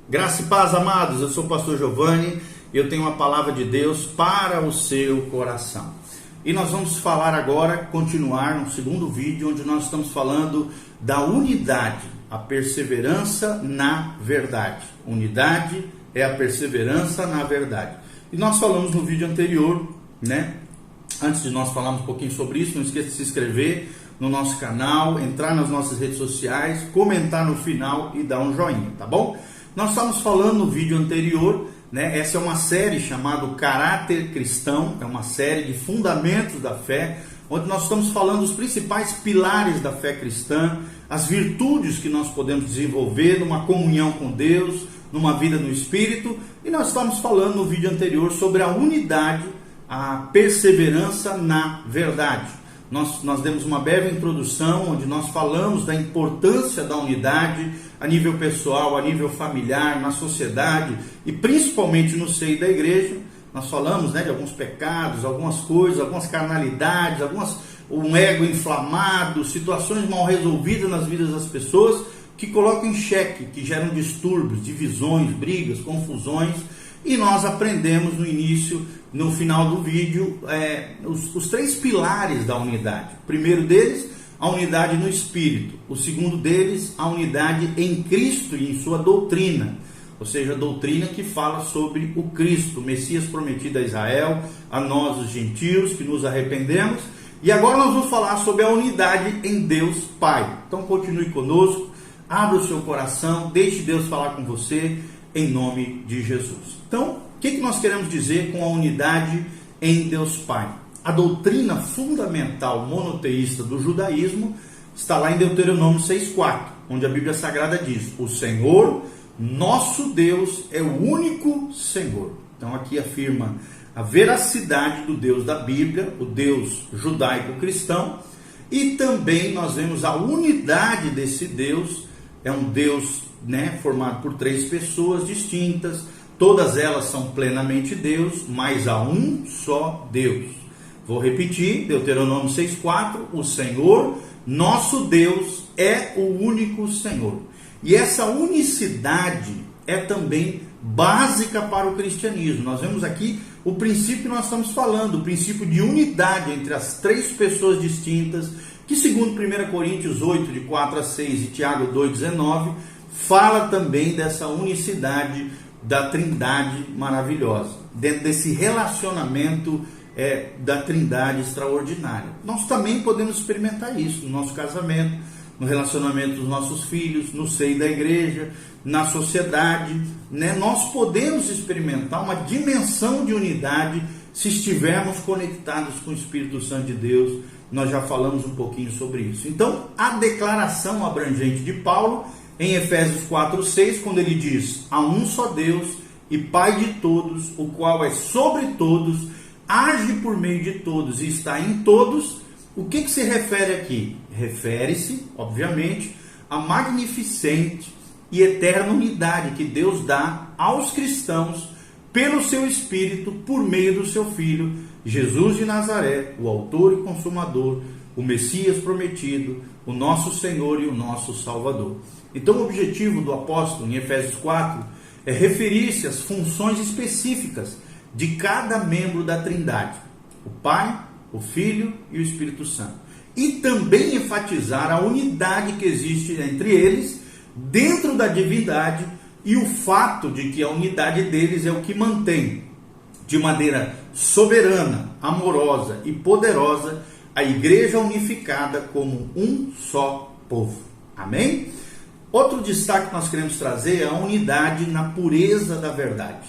Graça e paz, amados. Eu sou o pastor Giovanni e eu tenho uma palavra de Deus para o seu coração. E nós vamos falar agora, continuar no segundo vídeo, onde nós estamos falando da unidade, a perseverança na verdade. Unidade é a perseverança na verdade. E nós falamos no vídeo anterior, né? Antes de nós falarmos um pouquinho sobre isso, não esqueça de se inscrever no nosso canal, entrar nas nossas redes sociais, comentar no final e dar um joinha, tá bom? Nós estamos falando no vídeo anterior, né? Essa é uma série chamada Caráter Cristão, é uma série de fundamentos da fé, onde nós estamos falando dos principais pilares da fé cristã, as virtudes que nós podemos desenvolver numa comunhão com Deus, numa vida no Espírito, e nós estamos falando no vídeo anterior sobre a unidade, a perseverança na verdade. Nós demos uma breve introdução, onde nós falamos da importância da unidade a nível pessoal, a nível familiar, na sociedade e principalmente no seio da igreja. Nós falamos, né, de alguns pecados, algumas coisas, algumas carnalidades, um ego inflamado, situações mal resolvidas nas vidas das pessoas que colocam em xeque, que geram distúrbios, divisões, brigas, confusões. E nós aprendemos no início, no final do vídeo, os três pilares da unidade. O primeiro deles, a unidade no Espírito. O segundo deles, a unidade em Cristo e em sua doutrina. Ou seja, a doutrina que fala sobre o Cristo, o Messias prometido a Israel, a nós os gentios que nos arrependemos. E agora nós vamos falar sobre a unidade em Deus Pai. Então continue conosco, abra o seu coração, deixe Deus falar com você, em nome de Jesus. Então, o que nós queremos dizer com a unidade em Deus Pai? A doutrina fundamental monoteísta do judaísmo está lá em Deuteronômio 6,4, onde a Bíblia Sagrada diz: o Senhor, nosso Deus, é o único Senhor. Então aqui afirma a veracidade do Deus da Bíblia, o Deus judaico-cristão, e também nós vemos a unidade desse Deus. É um Deus, né, formado por três pessoas distintas, todas elas são plenamente Deus, mas há um só Deus. Vou repetir, Deuteronômio 6,4, o Senhor, nosso Deus, é o único Senhor. E essa unicidade é também básica para o cristianismo. Nós vemos aqui o princípio que nós estamos falando, o princípio de unidade entre as três pessoas distintas, que segundo 1 Coríntios 8, de 4 a 6 e Tiago 2, 19, fala também dessa unicidade da trindade maravilhosa, dentro desse relacionamento da trindade extraordinária. Nós também podemos experimentar isso no nosso casamento, no relacionamento dos nossos filhos, no seio da igreja, na sociedade, né? Nós podemos experimentar uma dimensão de unidade se estivermos conectados com o Espírito Santo de Deus. Nós já falamos um pouquinho sobre isso. Então, a declaração abrangente de Paulo, em Efésios 4:6, quando ele diz: há um só Deus e Pai de todos, o qual é sobre todos, age por meio de todos e está em todos. O que se refere aqui? Refere-se, obviamente, à magnificente e eterna unidade que Deus dá aos cristãos pelo seu Espírito, por meio do seu Filho, Jesus de Nazaré, o autor e consumador, o Messias prometido, o nosso Senhor e o nosso Salvador. Então o objetivo do apóstolo em Efésios 4 é referir-se às funções específicas de cada membro da Trindade, o Pai, o Filho e o Espírito Santo. E também enfatizar a unidade que existe entre eles, dentro da divindade, e o fato de que a unidade deles é o que mantém, de maneira soberana, amorosa e poderosa, a igreja unificada como um só povo. Amém? Outro destaque que nós queremos trazer é a unidade na pureza da verdade.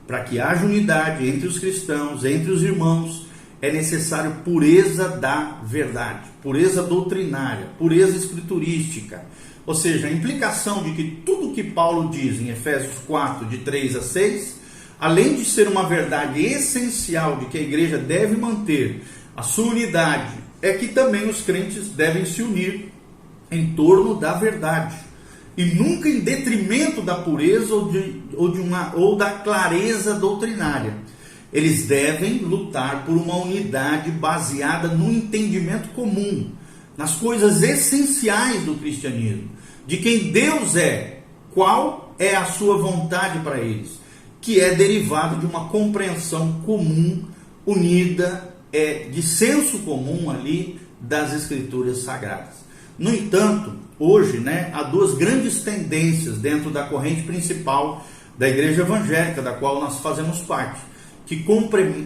Para que haja unidade entre os cristãos, entre os irmãos, é necessário pureza da verdade, pureza doutrinária, pureza escriturística. Ou seja, a implicação de que tudo que Paulo diz em Efésios 4, de 3 a 6, além de ser uma verdade essencial de que a igreja deve manter a sua unidade, é que também os crentes devem se unir em torno da verdade, e nunca em detrimento da pureza ou da clareza doutrinária. Eles devem lutar por uma unidade baseada no entendimento comum, nas coisas essenciais do cristianismo, de quem Deus é, qual é a sua vontade para eles, que é derivado de uma compreensão comum, unida, de senso comum ali das Escrituras Sagradas. No entanto, hoje, há duas grandes tendências dentro da corrente principal da igreja evangélica, da qual nós fazemos parte, que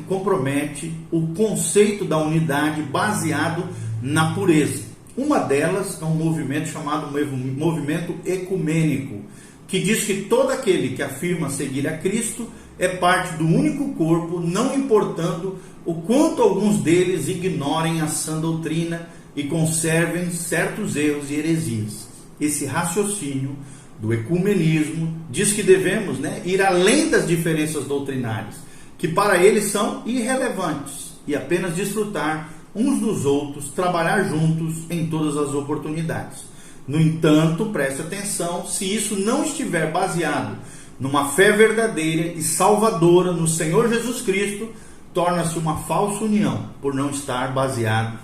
compromete o conceito da unidade baseado na pureza. Uma delas é um movimento chamado movimento ecumênico, que diz que todo aquele que afirma seguir a Cristo é parte do único corpo, não importando o quanto alguns deles ignorem a sã doutrina e conservem certos erros e heresias. Esse raciocínio do ecumenismo diz que devemos ir além das diferenças doutrinárias, que para eles são irrelevantes, e apenas desfrutar uns dos outros, trabalhar juntos em todas as oportunidades. No entanto, preste atenção, se isso não estiver baseado numa fé verdadeira e salvadora no Senhor Jesus Cristo, torna-se uma falsa união, por não estar baseado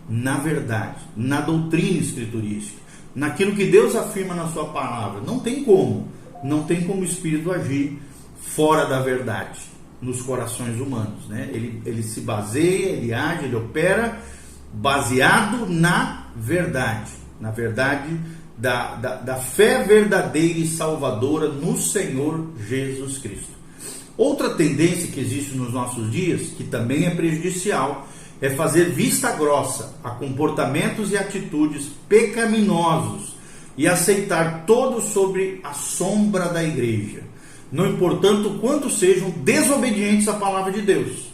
na verdade, na doutrina escriturística, naquilo que Deus afirma na sua palavra. Não tem como o Espírito agir fora da verdade nos corações humanos, Ele se baseia, ele age, ele opera baseado na verdade da fé verdadeira e salvadora no Senhor Jesus Cristo. Outra tendência que existe nos nossos dias, que também é prejudicial, é fazer vista grossa a comportamentos e atitudes pecaminosos e aceitar todos sobre a sombra da igreja, não importando quanto sejam desobedientes à palavra de Deus.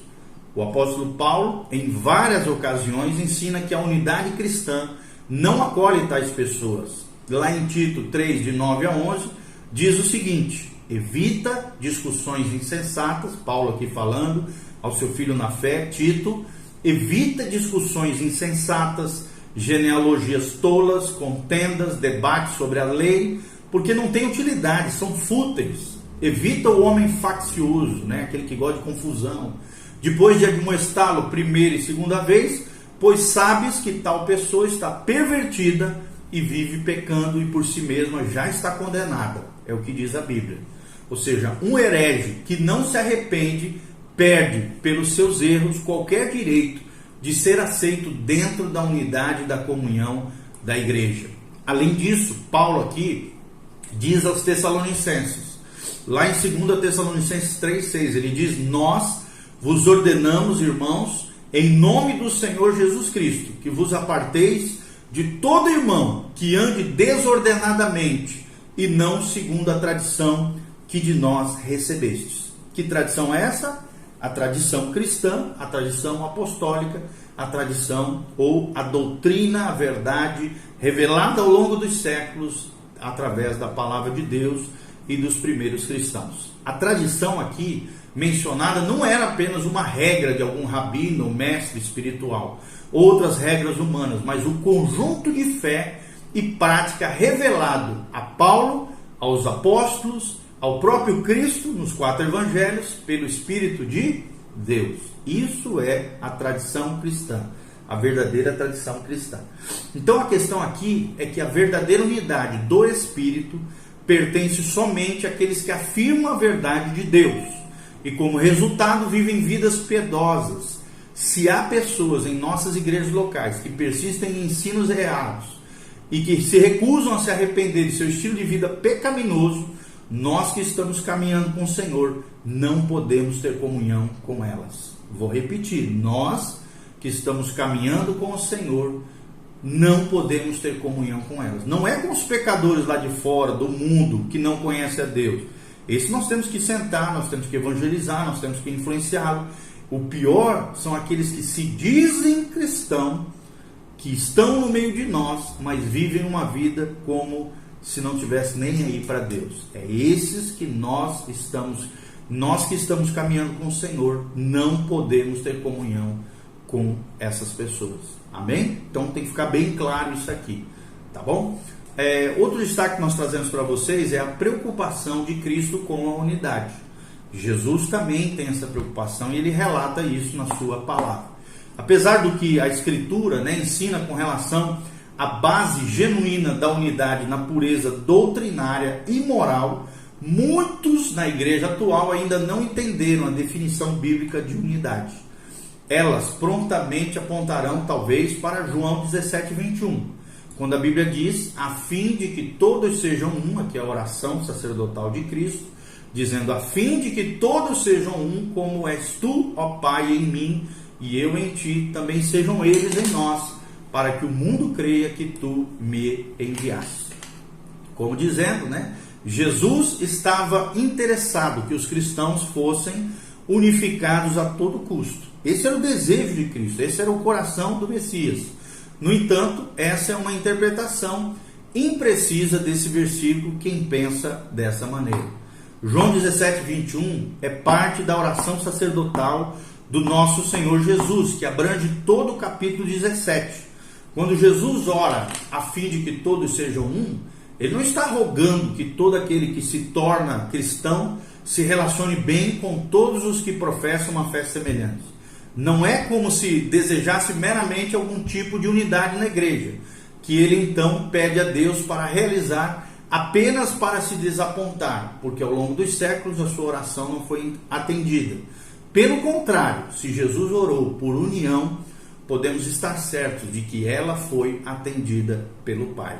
O apóstolo Paulo, em várias ocasiões, ensina que a unidade cristã não acolhe tais pessoas. Lá em Tito 3, de 9 a 11, diz o seguinte: evita discussões insensatas, Paulo aqui falando ao seu filho na fé, Tito, evita discussões insensatas, genealogias tolas, contendas, debates sobre a lei, porque não tem utilidade, são fúteis. Evita o homem faccioso, aquele que gosta de confusão, depois de admoestá-lo primeira e segunda vez, pois sabes que tal pessoa está pervertida e vive pecando e por si mesma já está condenada. É o que diz a Bíblia. Ou seja, um herege que não se arrepende perde, pelos seus erros, qualquer direito de ser aceito dentro da unidade da comunhão da igreja. Além disso, Paulo aqui diz aos Tessalonicenses, lá em 2 Tessalonicenses 3,6, ele diz: nós vos ordenamos, irmãos, em nome do Senhor Jesus Cristo, que vos aparteis de todo irmão que ande desordenadamente e não segundo a tradição que de nós recebestes. Que tradição é essa? A tradição cristã, a tradição apostólica, a tradição ou a doutrina, a verdade revelada ao longo dos séculos através da palavra de Deus e dos primeiros cristãos. A tradição aqui mencionada não era apenas uma regra de algum rabino ou mestre espiritual, outras regras humanas, mas o conjunto de fé e prática revelado a Paulo, aos apóstolos, ao próprio Cristo, nos 4 evangelhos, pelo Espírito de Deus. Isso é a tradição cristã, a verdadeira tradição cristã. Então a questão aqui é que a verdadeira unidade do Espírito pertence somente àqueles que afirmam a verdade de Deus e, como resultado, vivem vidas piedosas. Se há pessoas em nossas igrejas locais que persistem em ensinos errados e que se recusam a se arrepender de seu estilo de vida pecaminoso, nós que estamos caminhando com o Senhor não podemos ter comunhão com elas. Vou repetir, nós que estamos caminhando com o Senhor não podemos ter comunhão com elas. Não é com os pecadores lá de fora, do mundo, que não conhecem a Deus. Esse nós temos que sentar, nós temos que evangelizar, nós temos que influenciá-lo. O pior são aqueles que se dizem cristãos, que estão no meio de nós, mas vivem uma vida como se não tivesse nem aí para Deus. É esses que nós que estamos caminhando com o Senhor, não podemos ter comunhão com essas pessoas. Amém? Então tem que ficar bem claro isso aqui, tá bom? Outro destaque que nós trazemos para vocês é a preocupação de Cristo com a unidade. Jesus também tem essa preocupação e ele relata isso na sua palavra. Apesar do que a Escritura ensina com relação à base genuína da unidade na pureza doutrinária e moral, muitos na igreja atual ainda não entenderam a definição bíblica de unidade. Elas prontamente apontarão talvez para João 17:21, quando a Bíblia diz, a fim de que todos sejam um, aqui é a oração sacerdotal de Cristo, dizendo, a fim de que todos sejam um, como és tu, ó Pai, em mim, e eu em ti, também sejam eles em nós, para que o mundo creia que tu me enviaste. Como dizendo, Jesus estava interessado que os cristãos fossem unificados a todo custo. Esse era o desejo de Cristo, esse era o coração do Messias. No entanto, essa é uma interpretação imprecisa desse versículo, quem pensa dessa maneira. João 17:21 é parte da oração sacerdotal do nosso Senhor Jesus, que abrange todo o capítulo 17. Quando Jesus ora a fim de que todos sejam um, ele não está rogando que todo aquele que se torna cristão se relacione bem com todos os que professam uma fé semelhante. Não é como se desejasse meramente algum tipo de unidade na igreja, que ele então pede a Deus para realizar apenas para se desapontar, porque ao longo dos séculos a sua oração não foi atendida. Pelo contrário, se Jesus orou por união, podemos estar certos de que ela foi atendida pelo Pai.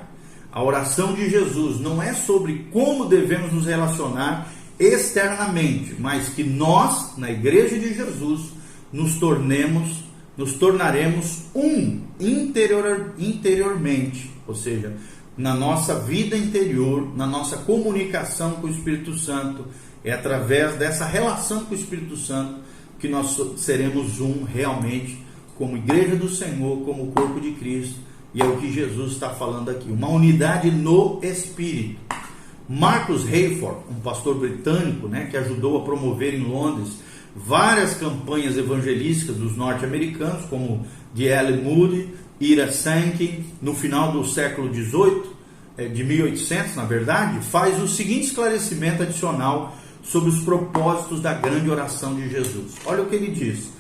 A oração de Jesus não é sobre como devemos nos relacionar externamente, mas que nós, na igreja de Jesus, nos tornaremos um interiormente, ou seja, na nossa vida interior, na nossa comunicação com o Espírito Santo. É através dessa relação com o Espírito Santo que nós seremos um realmente, como igreja do Senhor, como corpo de Cristo, e é o que Jesus está falando aqui, uma unidade no Espírito. Marcus Hayford, um pastor britânico, que ajudou a promover em Londres várias campanhas evangelísticas dos norte-americanos, como D.L. Moody, Ira Sankey, no final do século XVIII, de 1800 na verdade, faz o seguinte esclarecimento adicional sobre os propósitos da grande oração de Jesus. Olha o que ele diz.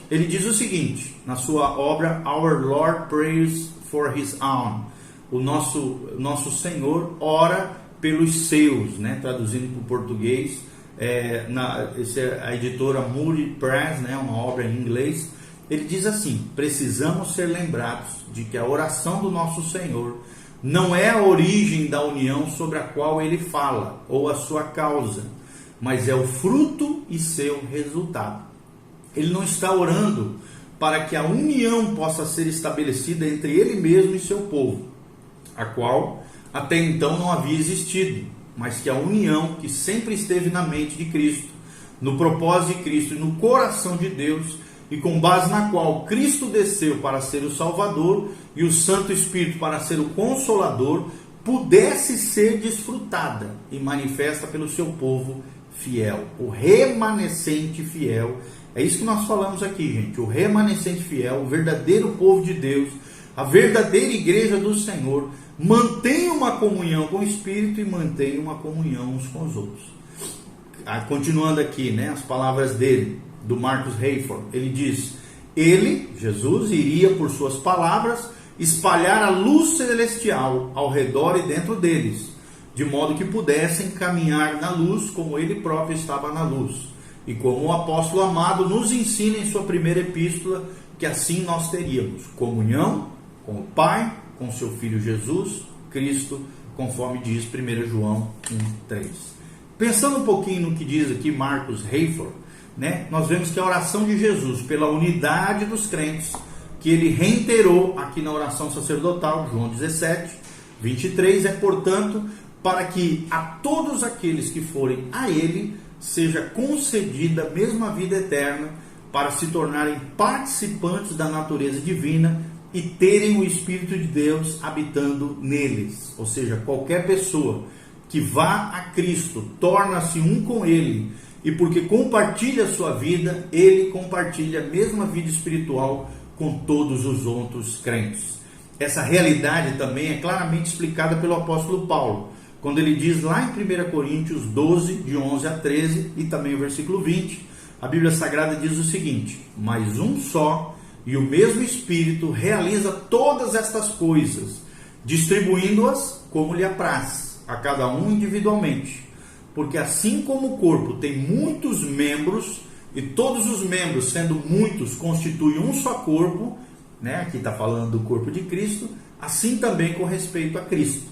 Ele diz o seguinte, na sua obra Our Lord Prays for His Own. O nosso Senhor ora pelos seus, traduzindo para o português. Essa é a editora Moody Press, uma obra em inglês. Ele diz assim: precisamos ser lembrados de que a oração do nosso Senhor não é a origem da união sobre a qual ele fala, ou a sua causa, mas é o fruto e seu resultado. Ele não está orando para que a união possa ser estabelecida entre ele mesmo e seu povo, a qual até então não havia existido, mas que a união que sempre esteve na mente de Cristo, no propósito de Cristo e no coração de Deus, e com base na qual Cristo desceu para ser o Salvador e o Santo Espírito para ser o Consolador, pudesse ser desfrutada e manifesta pelo seu povo fiel, o remanescente fiel. É isso que nós falamos aqui, gente, o remanescente fiel, o verdadeiro povo de Deus, a verdadeira igreja do Senhor, mantém uma comunhão com o Espírito e mantém uma comunhão uns com os outros. Continuando aqui, as palavras dele, do Marcus Hayford, ele diz: ele, Jesus, iria por suas palavras espalhar a luz celestial ao redor e dentro deles, de modo que pudessem caminhar na luz como ele próprio estava na luz. E como o apóstolo amado nos ensina em sua primeira epístola, que assim nós teríamos comunhão com o Pai, com seu Filho Jesus Cristo, conforme diz 1 João 1,3. Pensando um pouquinho no que diz aqui Marcus Hayford, nós vemos que a oração de Jesus pela unidade dos crentes, que ele reiterou aqui na oração sacerdotal, João 17:23, é, portanto, para que a todos aqueles que forem a ele seja concedida a mesma vida eterna, para se tornarem participantes da natureza divina e terem o Espírito de Deus habitando neles. Ou seja, qualquer pessoa que vá a Cristo torna-se um com ele, e porque compartilha a sua vida, ele compartilha a mesma vida espiritual com todos os outros crentes. Essa realidade também é claramente explicada pelo apóstolo Paulo, quando ele diz lá em 1 Coríntios 12, de 11 a 13, e também o versículo 20, a Bíblia Sagrada diz o seguinte: mas um só e o mesmo Espírito realiza todas estas coisas, distribuindo-as como lhe apraz, a cada um individualmente. porque assim como o corpo tem muitos membros, e todos os membros, sendo muitos, constituem um só corpo, né? Aqui está falando do corpo de Cristo, assim também com respeito a Cristo.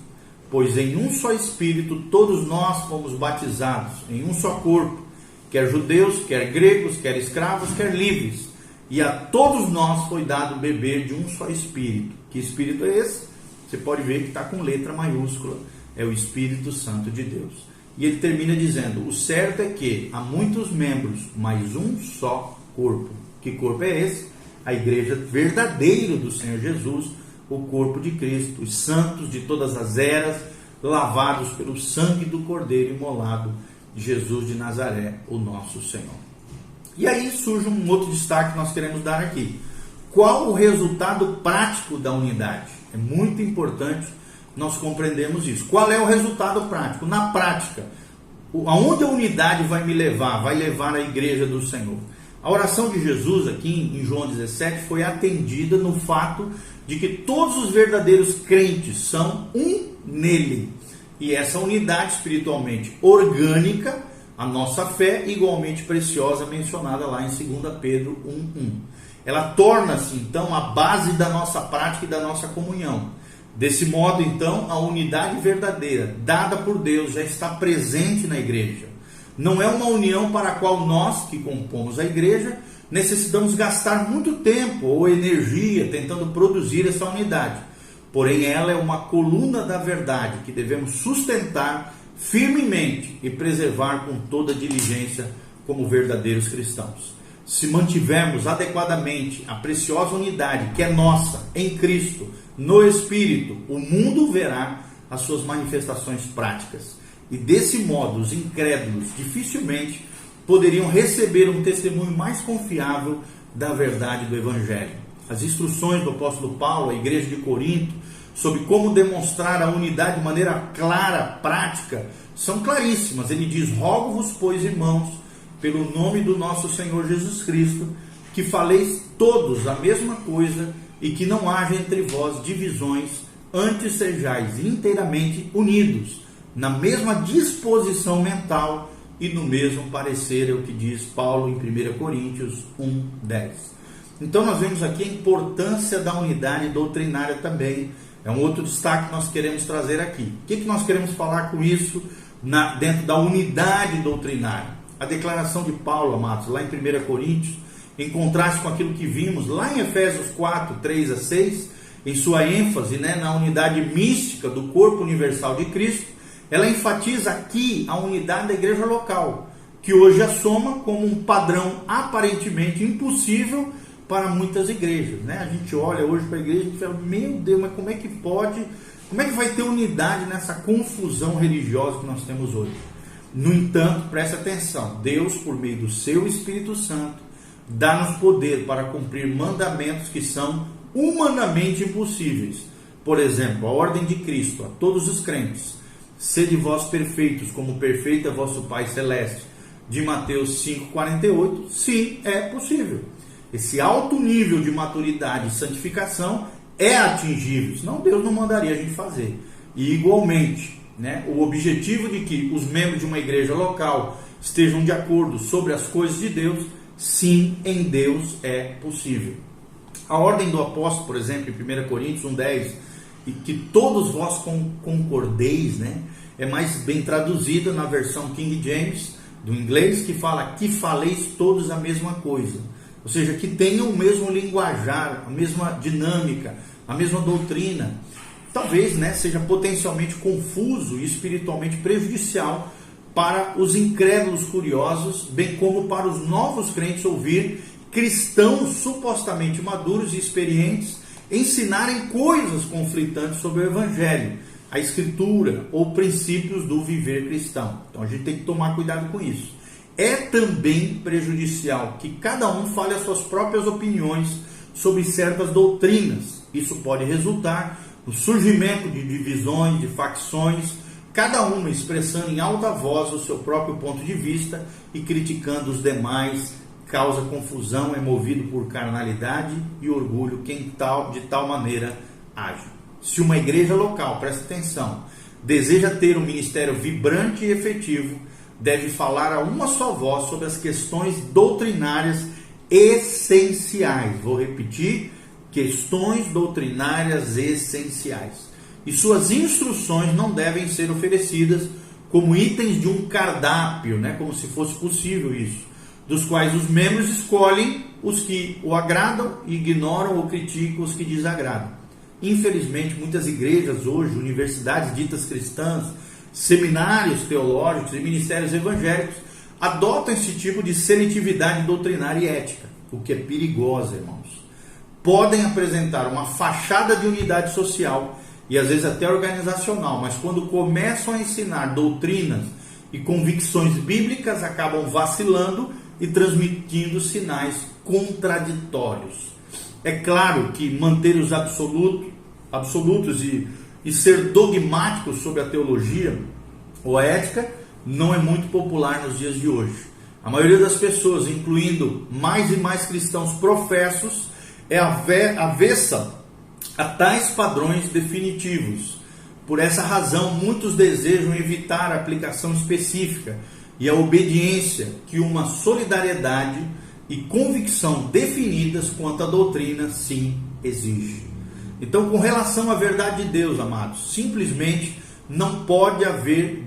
Pois em um só Espírito todos nós fomos batizados, em um só corpo, quer judeus, quer gregos, quer escravos, quer livres. E a todos nós foi dado beber de um só Espírito. Que Espírito é esse? Você pode ver que está com letra maiúscula, é o Espírito Santo de Deus. E ele termina dizendo, o certo é que há muitos membros, mas um só corpo. Que corpo é esse? A igreja verdadeira do Senhor Jesus, o corpo de Cristo, os santos de todas as eras, lavados pelo sangue do Cordeiro imolado, Jesus de Nazaré, o nosso Senhor. E aí surge um outro destaque que nós queremos dar aqui. Qual o resultado prático da unidade? É muito importante nós compreendermos isso. Qual é o resultado prático? Na prática, aonde a unidade vai me levar? Vai levar a igreja do Senhor. A oração de Jesus aqui em João 17 foi atendida no fato de que todos os verdadeiros crentes são um nele. E essa unidade espiritualmente orgânica, a nossa fé igualmente preciosa, mencionada lá em 2 Pedro 1:1. Ela torna-se então a base da nossa prática e da nossa comunhão. Desse modo então, a unidade verdadeira dada por Deus já está presente na igreja. Não é uma união para a qual nós, que compomos a igreja, necessitamos gastar muito tempo ou energia tentando produzir essa unidade. Porém, ela é uma coluna da verdade que devemos sustentar firmemente e preservar com toda diligência como verdadeiros cristãos. Se mantivermos adequadamente a preciosa unidade que é nossa em Cristo, no Espírito, o mundo verá as suas manifestações práticas. E desse modo, os incrédulos dificilmente poderiam receber um testemunho mais confiável da verdade do Evangelho. As instruções do apóstolo Paulo à igreja de Corinto sobre como demonstrar a unidade de maneira clara, prática, são claríssimas. Ele diz, rogo-vos, pois, irmãos, pelo nome do nosso Senhor Jesus Cristo, que faleis todos a mesma coisa e que não haja entre vós divisões, antes sejais inteiramente unidos, na mesma disposição mental e no mesmo parecer, é o que diz Paulo em 1 Coríntios 1:10. Então nós vemos aqui a importância da unidade doutrinária também. É um outro destaque que nós queremos trazer aqui. O que nós queremos falar com isso dentro da unidade doutrinária? A declaração de Paulo, amados, lá em 1 Coríntios, em contraste com aquilo que vimos lá em Efésios 4, 3-6, em sua ênfase na unidade mística do corpo universal de Cristo, ela enfatiza aqui a unidade da igreja local, que hoje assoma como um padrão aparentemente impossível para muitas igrejas. A gente olha hoje para a igreja e fala, meu Deus, mas como é que pode, como é que vai ter unidade nessa confusão religiosa que nós temos hoje? No entanto, preste atenção, Deus, por meio do seu Espírito Santo, dá-nos poder para cumprir mandamentos que são humanamente impossíveis. Por exemplo, a ordem de Cristo a todos os crentes, sede vós perfeitos, como perfeito é vosso Pai Celeste, de Mateus 5,48, sim, é possível. Esse alto nível de maturidade e santificação é atingível, senão Deus não mandaria a gente fazer. E igualmente, o objetivo de que os membros de uma igreja local estejam de acordo sobre as coisas de Deus, sim, em Deus é possível. A ordem do apóstolo, por exemplo, em 1 Coríntios 1:10, e que todos vós concordeis, é mais bem traduzida na versão King James, do inglês, que fala que faleis todos a mesma coisa. Ou seja, que tenham o mesmo linguajar, a mesma dinâmica, a mesma doutrina. Talvez seja potencialmente confuso e espiritualmente prejudicial para os incrédulos curiosos, bem como para os novos crentes ouvir cristãos supostamente maduros e experientes ensinarem coisas conflitantes sobre o Evangelho, a Escritura ou princípios do viver cristão. Então a gente tem que tomar cuidado com isso. É também prejudicial que cada um fale as suas próprias opiniões sobre certas doutrinas. Isso pode resultar no surgimento de divisões, de facções, cada uma expressando em alta voz o seu próprio ponto de vista e criticando os demais, causa confusão, é movido por carnalidade e orgulho quem de tal maneira age. Se uma igreja local, presta atenção, deseja ter um ministério vibrante e efetivo, deve falar a uma só voz sobre as questões doutrinárias essenciais. Vou repetir: questões doutrinárias essenciais. E suas instruções não devem ser oferecidas como itens de um cardápio, como se fosse possível isso, dos quais os membros escolhem os que o agradam e ignoram ou criticam os que desagradam. Infelizmente, muitas igrejas hoje, universidades ditas cristãs, seminários teológicos e ministérios evangélicos adotam esse tipo de seletividade doutrinária e ética, o que é perigoso, irmãos. Podem apresentar uma fachada de unidade social e às vezes até organizacional, mas quando começam a ensinar doutrinas e convicções bíblicas, acabam vacilando e transmitindo sinais contraditórios. É claro que manter os absolutos e ser dogmático sobre a teologia ou a ética não é muito popular nos dias de hoje. A maioria das pessoas, incluindo mais e mais cristãos professos, é avessa a tais padrões definitivos. Por essa razão, muitos desejam evitar a aplicação específica e a obediência que uma solidariedade e convicção definidas quanto à doutrina sim exige. Então, com relação à verdade de Deus, amados, simplesmente não pode haver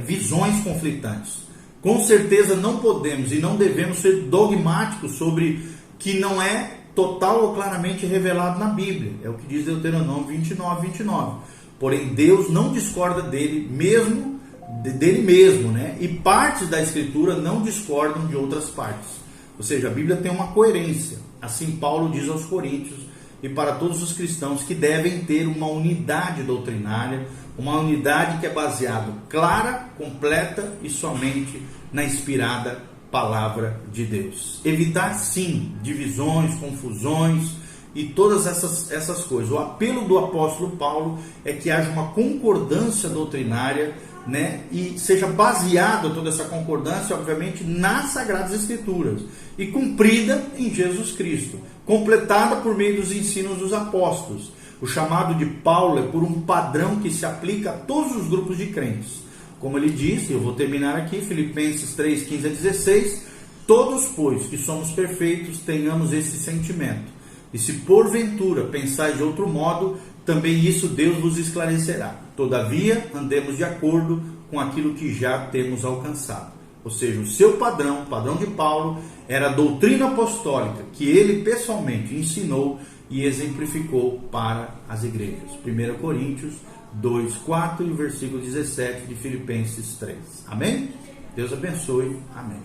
visões conflitantes. Com certeza não podemos e não devemos ser dogmáticos sobre que não é total ou claramente revelado na Bíblia. É o que diz Deuteronômio 29:29. Porém, Deus não discorda dele mesmo, e partes da Escritura não discordam de outras partes. Ou seja, a Bíblia tem uma coerência. Assim Paulo diz aos Coríntios e para todos os cristãos que devem ter uma unidade doutrinária, uma unidade que é baseada clara, completa e somente na inspirada Palavra de Deus. Evitar sim divisões, confusões e todas essas coisas. O apelo do apóstolo Paulo é que haja uma concordância doutrinária, e seja baseada toda essa concordância, obviamente, nas Sagradas Escrituras e cumprida em Jesus Cristo, completada por meio dos ensinos dos apóstolos. O chamado de Paulo é por um padrão que se aplica a todos os grupos de crentes. Como ele disse, eu vou terminar aqui, Filipenses 3:15-16, todos, pois, que somos perfeitos, tenhamos esse sentimento. E se porventura pensais de outro modo, também isso Deus vos esclarecerá. Todavia, andemos de acordo com aquilo que já temos alcançado. Ou seja, o seu padrão, o padrão de Paulo, era a doutrina apostólica, que ele pessoalmente ensinou e exemplificou para as igrejas. 1 Coríntios 2:4 e o versículo 17 de Filipenses 3. Amém? Deus abençoe. Amém.